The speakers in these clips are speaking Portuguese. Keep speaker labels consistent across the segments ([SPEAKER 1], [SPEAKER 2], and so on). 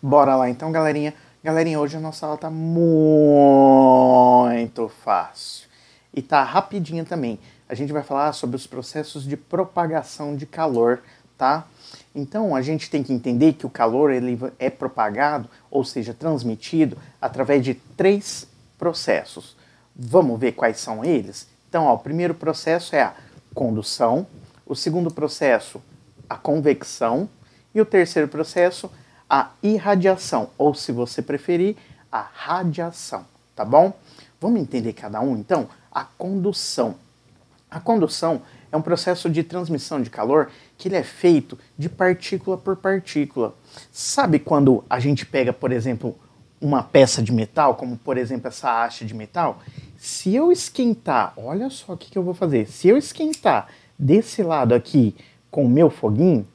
[SPEAKER 1] Bora lá então, galerinha. Galerinha, hoje a nossa aula tá muito fácil. E tá rapidinha também. A gente vai falar sobre os processos de propagação de calor, tá? Então, a gente tem que entender que o calor ele é propagado, ou seja, transmitido, através de 3 processos. Vamos ver quais são eles? Então, ó, o primeiro processo é a condução, o segundo processo, a convecção, e o terceiro processo, a irradiação, ou se você preferir, a radiação, tá bom? Vamos entender cada um, então? A condução. A condução é um processo de transmissão de calor que ele é feito de partícula por partícula. Sabe quando a gente pega, por exemplo, uma peça de metal, como por exemplo essa haste de metal? Se eu esquentar, olha só o que eu vou fazer. Se eu esquentar desse lado aqui com o meu foguinho,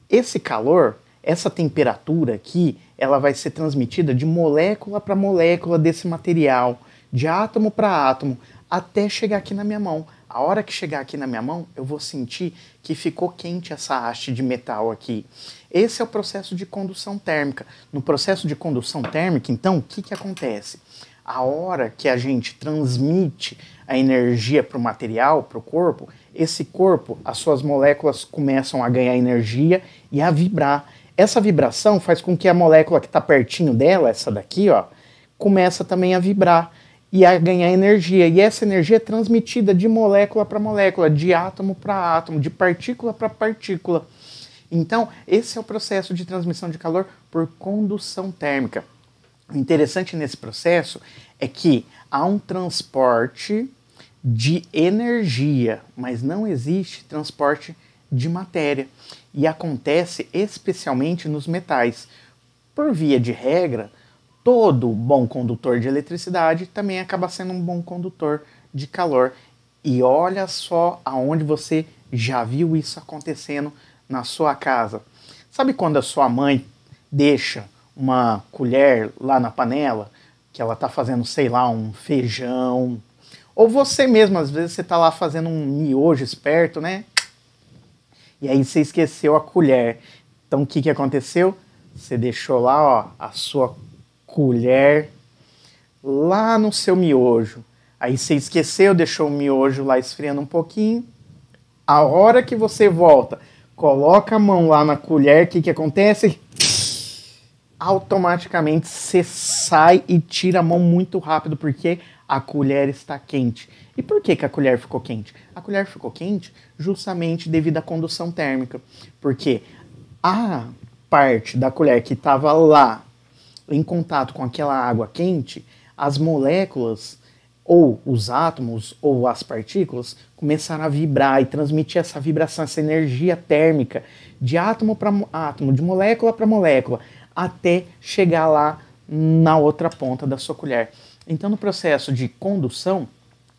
[SPEAKER 1] esse calor, essa temperatura aqui, ela vai ser transmitida de molécula para molécula desse material, de átomo para átomo, até chegar aqui na minha mão. A hora que chegar aqui na minha mão, eu vou sentir que ficou quente essa haste de metal aqui. Esse é o processo de condução térmica. No processo de condução térmica, então, o que acontece? A hora que a gente transmite a energia para o material, para o corpo, esse corpo, as suas moléculas começam a ganhar energia e a vibrar. Essa vibração faz com que a molécula que está pertinho dela, essa daqui, ó, começa também a vibrar e a ganhar energia. E essa energia é transmitida de molécula para molécula, de átomo para átomo, de partícula para partícula. Então, esse é o processo de transmissão de calor por condução térmica. O interessante nesse processo é que há um transporte de energia, mas não existe transporte de matéria. E acontece especialmente nos metais. Por via de regra, todo bom condutor de eletricidade também acaba sendo um bom condutor de calor. E olha só aonde você já viu isso acontecendo na sua casa. Sabe quando a sua mãe deixa uma colher lá na panela, que ela tá fazendo, sei lá, um feijão, ou você mesmo, às vezes você tá lá fazendo um miojo esperto, né? E aí você esqueceu a colher. Então o que aconteceu? Você deixou lá, ó, a sua colher lá no seu miojo. Aí você esqueceu, deixou o miojo lá esfriando um pouquinho. A hora que você volta, coloca a mão lá na colher, o que acontece? Automaticamente você sai e tira a mão muito rápido, porque a colher está quente. E por que a colher ficou quente? A colher ficou quente justamente devido à condução térmica. Porque a parte da colher que estava lá em contato com aquela água quente, as moléculas, ou os átomos, ou as partículas, começaram a vibrar e transmitir essa vibração, essa energia térmica, de átomo para átomo, de molécula para molécula, até chegar lá na outra ponta da sua colher. Então, no processo de condução,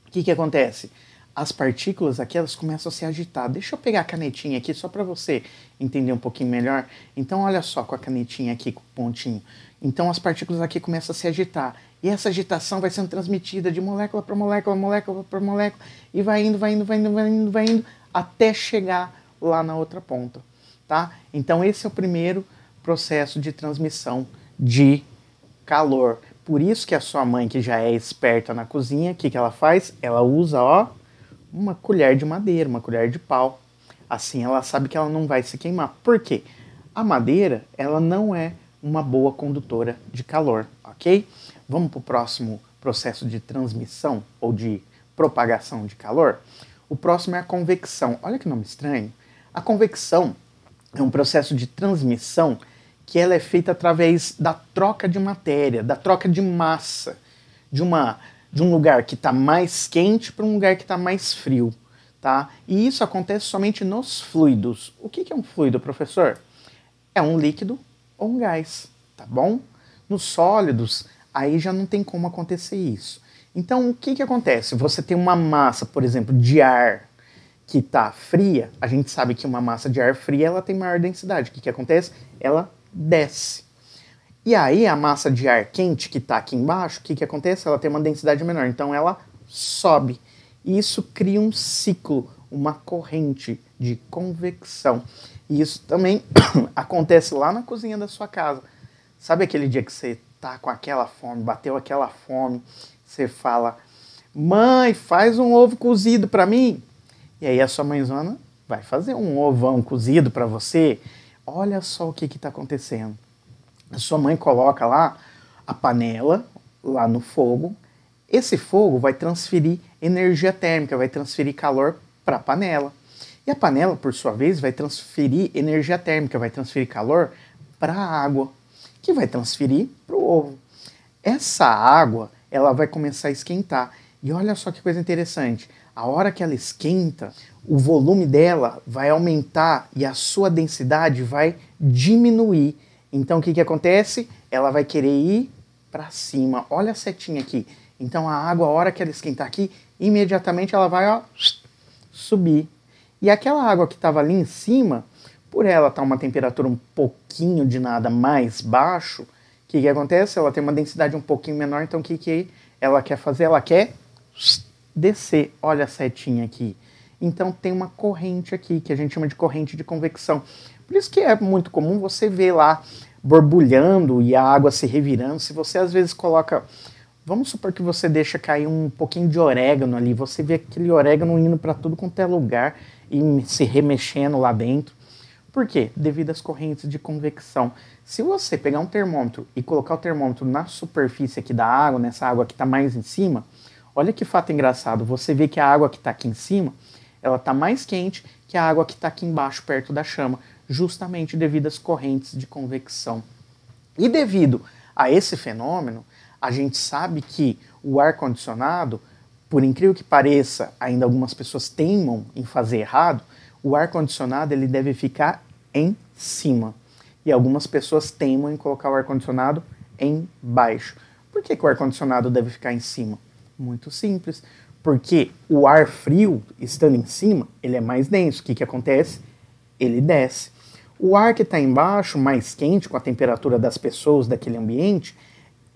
[SPEAKER 1] o que acontece? As partículas aqui, elas começam a se agitar. Deixa eu pegar a canetinha aqui, só para você entender um pouquinho melhor. Então, olha só com a canetinha aqui, com o pontinho. Então, as partículas aqui começam a se agitar. E essa agitação vai sendo transmitida de molécula para molécula, molécula para molécula, e vai indo, vai indo, vai indo, vai indo, vai indo, até chegar lá na outra ponta, tá? Então, esse é o primeiro processo de transmissão de calor. Por isso que a sua mãe, que já é esperta na cozinha, o que ela faz? Ela usa, ó, uma colher de madeira, uma colher de pau. Assim ela sabe que ela não vai se queimar. Por quê? A madeira, ela não é uma boa condutora de calor, ok? Vamos para o próximo processo de transmissão ou de propagação de calor? O próximo é a convecção. Olha que nome estranho. A convecção é um processo de transmissão que ela é feita através da troca de matéria, da troca de massa, de um lugar que está mais quente para um lugar que está mais frio, tá? E isso acontece somente nos fluidos. O que é um fluido, professor? É um líquido ou um gás, tá bom? Nos sólidos, aí já não tem como acontecer isso. Então, o que acontece? Você tem uma massa, por exemplo, de ar que está fria, a gente sabe que uma massa de ar fria ela tem maior densidade. O que acontece? Ela desce. E aí a massa de ar quente que está aqui embaixo, o que acontece? Ela tem uma densidade menor, então ela sobe. E isso cria um ciclo, uma corrente de convecção. E isso também acontece lá na cozinha da sua casa. Sabe aquele dia que você tá com aquela fome, bateu aquela fome, você fala, mãe, faz um ovo cozido para mim? E aí a sua mãezona vai fazer um ovão cozido para você. Olha só o que está acontecendo. A sua mãe coloca lá a panela, lá no fogo. Esse fogo vai transferir energia térmica, vai transferir calor para a panela. E a panela, por sua vez, vai transferir energia térmica, vai transferir calor para a água, que vai transferir para o ovo. Essa água, ela vai começar a esquentar. E olha só que coisa interessante. A hora que ela esquenta, o volume dela vai aumentar e a sua densidade vai diminuir. Então o que acontece? Ela vai querer ir para cima. Olha a setinha aqui. Então a água, a hora que ela esquentar aqui, imediatamente ela vai subir. E aquela água que estava ali em cima, por ela estar uma temperatura um pouquinho de nada mais baixo, o que acontece? Ela tem uma densidade um pouquinho menor, então o que ela quer fazer? Ela quer descer. Olha a setinha aqui. Então tem uma corrente aqui, que a gente chama de corrente de convecção. Por isso que é muito comum você ver lá borbulhando e a água se revirando. Se você às vezes coloca... Vamos supor que você deixa cair um pouquinho de orégano ali, você vê aquele orégano indo para tudo quanto é lugar e se remexendo lá dentro. Por quê? Devido às correntes de convecção. Se você pegar um termômetro e colocar o termômetro na superfície aqui da água, nessa água que está mais em cima, olha que fato engraçado, você vê que a água que está aqui em cima, ela está mais quente que a água que está aqui embaixo, perto da chama, justamente devido às correntes de convecção. E devido a esse fenômeno, a gente sabe que o ar-condicionado, por incrível que pareça, ainda algumas pessoas teimam em fazer errado, o ar-condicionado ele deve ficar em cima. E algumas pessoas teimam em colocar o ar-condicionado embaixo. Por que o ar-condicionado deve ficar em cima? Muito simples. Porque o ar frio, estando em cima, ele é mais denso. O que acontece? Ele desce. O ar que está embaixo, mais quente, com a temperatura das pessoas daquele ambiente,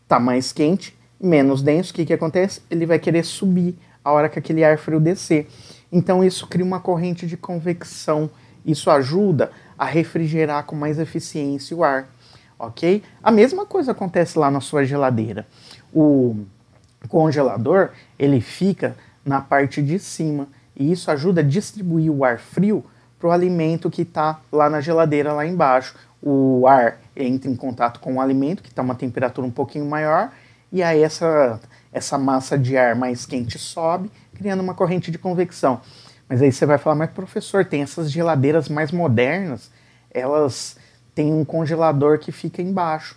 [SPEAKER 1] está mais quente, menos denso. O que acontece? Ele vai querer subir a hora que aquele ar frio descer. Então isso cria uma corrente de convecção. Isso ajuda a refrigerar com mais eficiência o ar. Ok? A mesma coisa acontece lá na sua geladeira. O congelador, ele fica na parte de cima. E isso ajuda a distribuir o ar frio para o alimento que está lá na geladeira, lá embaixo. O ar entra em contato com o alimento, que está uma temperatura um pouquinho maior, e aí essa massa de ar mais quente sobe, criando uma corrente de convecção. Mas aí você vai falar, mas professor, tem essas geladeiras mais modernas, elas têm um congelador que fica embaixo.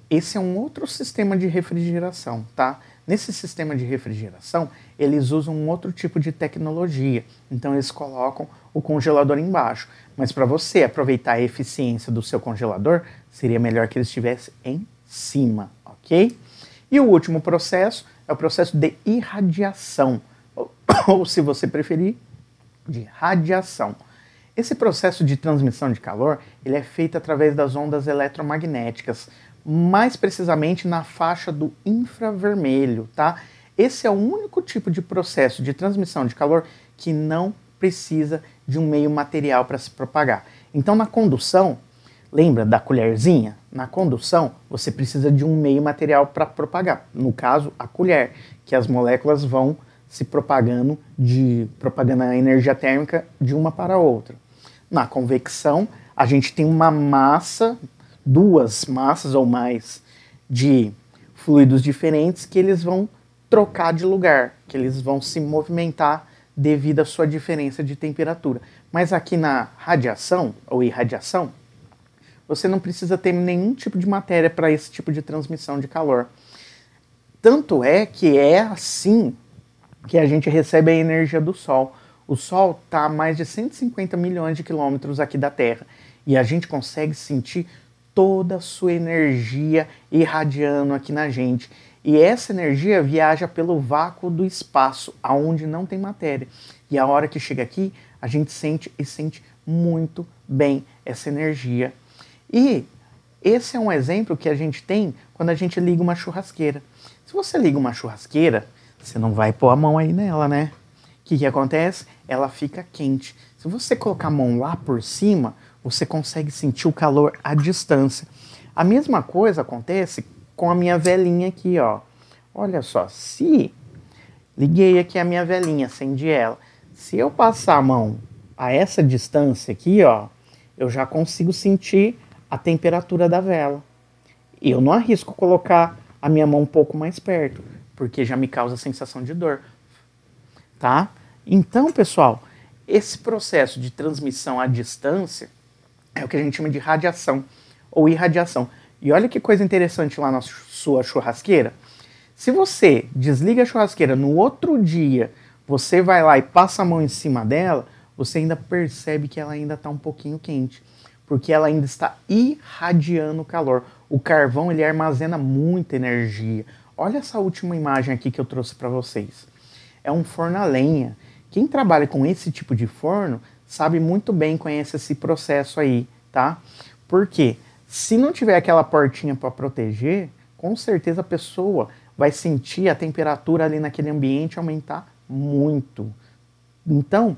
[SPEAKER 1] Esse é um outro sistema de refrigeração, tá? Nesse sistema de refrigeração, eles usam um outro tipo de tecnologia. Então eles colocam o congelador embaixo. Mas para você aproveitar a eficiência do seu congelador, seria melhor que ele estivesse em cima, ok? E o último processo é o processo de irradiação, ou se você preferir, de radiação. Esse processo de transmissão de calor, ele é feito através das ondas eletromagnéticas, mais precisamente na faixa do infravermelho, tá? Esse é o único tipo de processo de transmissão de calor que não precisa de um meio material para se propagar. Então, na condução, lembra da colherzinha? Na condução, você precisa de um meio material para propagar. No caso, a colher, que as moléculas vão se propagando a energia térmica de uma para a outra. Na convecção, a gente tem uma massa, duas massas ou mais de fluidos diferentes que eles vão trocar de lugar, que eles vão se movimentar devido à sua diferença de temperatura. Mas aqui na radiação ou irradiação, você não precisa ter nenhum tipo de matéria para esse tipo de transmissão de calor. Tanto é que é assim que a gente recebe a energia do Sol. O Sol está a mais de 150 milhões de quilômetros aqui da Terra e a gente consegue sentir toda a sua energia irradiando aqui na gente. E essa energia viaja pelo vácuo do espaço, aonde não tem matéria. E a hora que chega aqui, a gente sente e sente muito bem essa energia. E esse é um exemplo que a gente tem quando a gente liga uma churrasqueira. Se você liga uma churrasqueira, você não vai pôr a mão aí nela, né? O que acontece? Ela fica quente. Se você colocar a mão lá por cima, você consegue sentir o calor à distância. A mesma coisa acontece com a minha velinha aqui, ó. Olha só, se liguei aqui a minha velinha, acendi ela. Se eu passar a mão a essa distância aqui, ó, eu já consigo sentir a temperatura da vela. E eu não arrisco colocar a minha mão um pouco mais perto, porque já me causa sensação de dor, tá? Então, pessoal, esse processo de transmissão à distância é o que a gente chama de radiação ou irradiação. E olha que coisa interessante lá na sua churrasqueira. Se você desliga a churrasqueira, no outro dia você vai lá e passa a mão em cima dela, você ainda percebe que ela ainda está um pouquinho quente, porque ela ainda está irradiando calor. O carvão, ele armazena muita energia. Olha essa última imagem aqui que eu trouxe para vocês. É um forno a lenha. Quem trabalha com esse tipo de forno sabe muito bem, conhece esse processo aí, tá? Por quê? Se não tiver aquela portinha para proteger, com certeza a pessoa vai sentir a temperatura ali naquele ambiente aumentar muito. Então,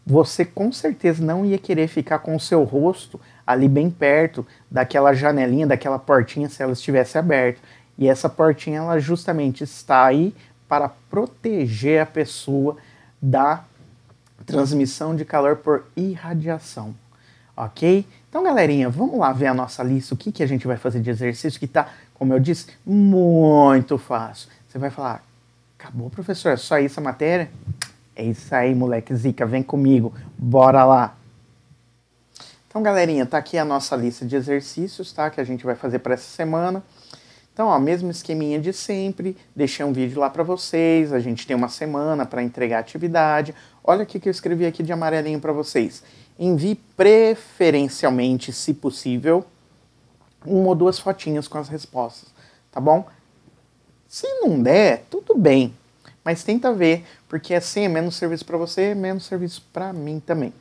[SPEAKER 1] você com certeza não ia querer ficar com o seu rosto ali bem perto daquela janelinha, daquela portinha, se ela estivesse aberta. E essa portinha, ela justamente está aí para proteger a pessoa da transmissão de calor por irradiação. Ok? Então, galerinha, vamos lá ver a nossa lista, o que a gente vai fazer de exercício, que tá, como eu disse, muito fácil. Você vai falar, acabou, professor, é só isso a matéria? É isso aí, moleque zica, vem comigo, bora lá. Então, galerinha, tá aqui a nossa lista de exercícios, tá, que a gente vai fazer para essa semana. Então, ó, mesmo esqueminha de sempre, deixei um vídeo lá para vocês, a gente tem uma semana para entregar a atividade. Olha o que eu escrevi aqui de amarelinho para vocês. Envie preferencialmente, se possível, 1 ou 2 fotinhas com as respostas, tá bom? Se não der, tudo bem, mas tenta ver, porque assim é menos serviço para você, menos serviço para mim também.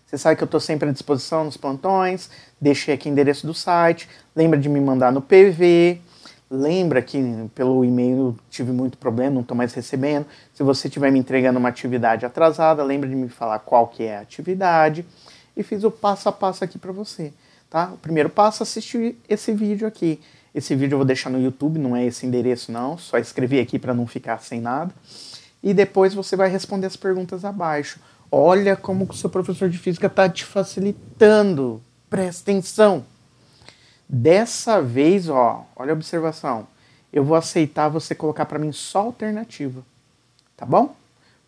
[SPEAKER 1] Você sabe que eu estou sempre à disposição nos plantões, deixei aqui o endereço do site, lembra de me mandar no PV, lembra que pelo e-mail eu tive muito problema, não estou mais recebendo. Se você estiver me entregando uma atividade atrasada, lembra de me falar qual que é a atividade. E fiz o passo a passo aqui para você, tá? O primeiro passo é assistir esse vídeo aqui. Esse vídeo eu vou deixar no YouTube, não é esse endereço não, só escrevi aqui para não ficar sem nada. E depois você vai responder as perguntas abaixo. Olha como o seu professor de física está te facilitando. Presta atenção. Dessa vez, ó, olha a observação. Eu vou aceitar você colocar para mim só alternativa. Tá bom?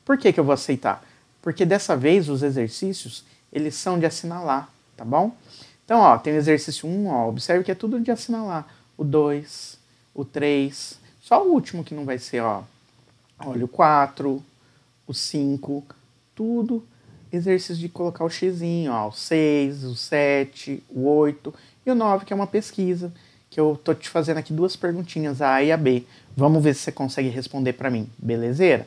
[SPEAKER 1] Por que eu vou aceitar? Porque dessa vez os exercícios, eles são de assinalar, tá bom? Então, ó, tem o exercício 1, ó, observe que é tudo de assinalar. O 2, o 3, só o último que não vai ser, ó. Olha, o 4, o 5, tudo exercício de colocar o xizinho, ó, o 6, o 7, o 8 e o 9, que é uma pesquisa, que eu tô te fazendo aqui 2 perguntinhas, a e a B. Vamos ver se você consegue responder para mim, belezeira?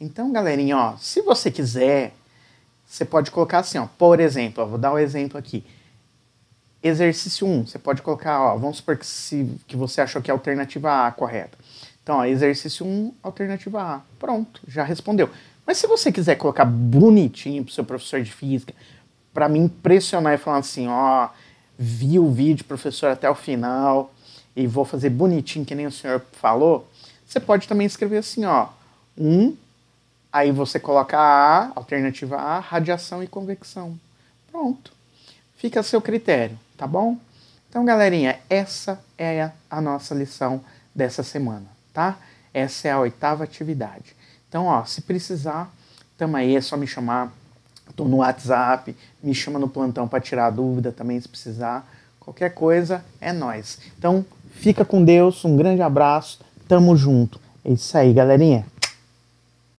[SPEAKER 1] Então, galerinha, ó, se você quiser, você pode colocar assim, ó, por exemplo, ó, vou dar um exemplo aqui. Exercício 1, você pode colocar, ó, vamos supor que você achou que é a alternativa A correta. Então, ó, exercício 1, alternativa A. Pronto, já respondeu. Mas se você quiser colocar bonitinho pro seu professor de física, para me impressionar e falar assim, ó, vi o vídeo, professor, até o final, e vou fazer bonitinho, que nem o senhor falou, você pode também escrever assim, ó, 1, aí você coloca a alternativa A, radiação e convecção. Pronto. Fica a seu critério, tá bom? Então, galerinha, essa é a nossa lição dessa semana, tá? Essa é a 8ª atividade. Então, ó, se precisar, tamo aí, é só me chamar. Tô no WhatsApp, me chama no plantão para tirar a dúvida também, se precisar. Qualquer coisa, é nóis. Então, fica com Deus, um grande abraço, tamo junto. É isso aí, galerinha.